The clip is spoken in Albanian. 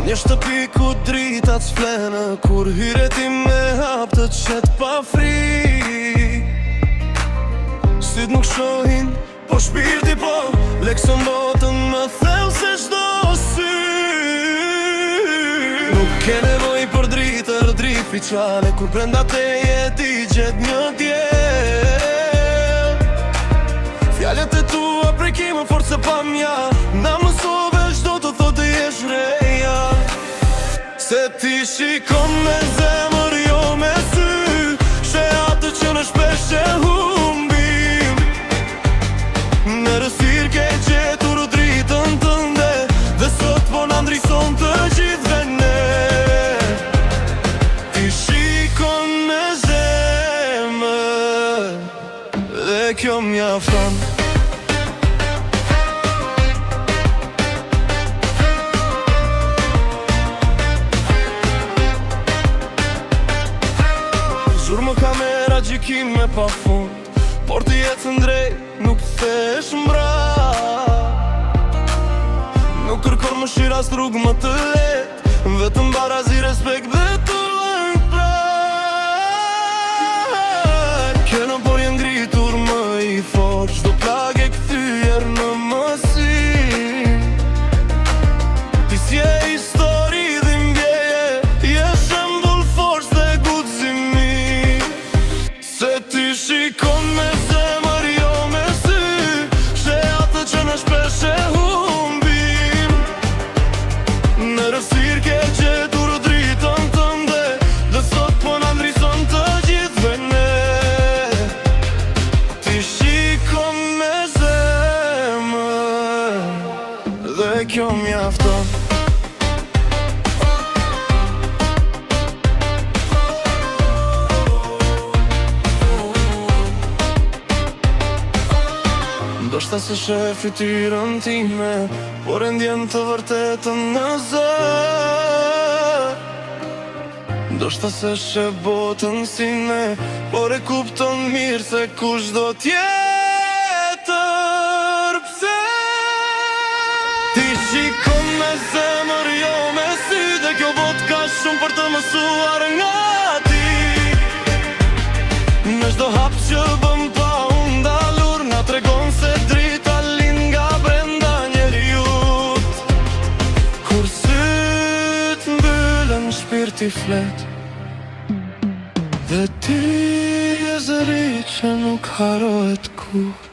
Një shtëpi ku dritat s'flenë, kur hyre ti me hap të qet pa fri. Syt nuk shohin, po shpirti po lekson botën më thellë se çdo sy. Nuk ke nevoj për dritër, dritë fiqale, kur brenda teje ti gjet një djel. Fjallet e tua prekime forse pa mja, na mësove çdo të thotë jesh reja. Se ti shikon me zemër jo me sy, she atë që në shpesh e humbim. Në rësir ke gjetur dritën tënde, dhe sot po na ndrison të gjithve ne. Ti shikon me zemër, dhe kjo mjafton. Zhur më kamera gjikime pa fund, por ti jetën drejt, nuk thesh mbra. Nuk kërkon më shira s'rrug më të let, vetëm barazi respekt dhe të lëng praj. Kena por jenë ngritur më i fort, çdo plag e kthyer në mësim. Ti si e histori dhe mbjeje, je shembull forcë dhe guximi. Se ti shikon me zemër jo me sy, she atë që në shpesh e humbim. Në rësir ke gjetur dritën tënde, dhe sot po na ndrison të gjithve ne. Ti shikon me zemër, dhe kjo mjafton. Ndoshta se sheh fytyrën time, por e ndjen të vërtetën në zër. Ndoshta se sheh botën si ne, por e kupton mirë se kush do tjetër. Pse? Ti shikon me zemër jo me sy, dhe kjo botë ka shumë për të mësuar nga ti. Në çdo hap që bëm pa u ndalur, na tregon se drita lind nga brenda njeriut. Kur syt mbyllen shpirti flet, dhe ti je zëri që nuk harohet kur.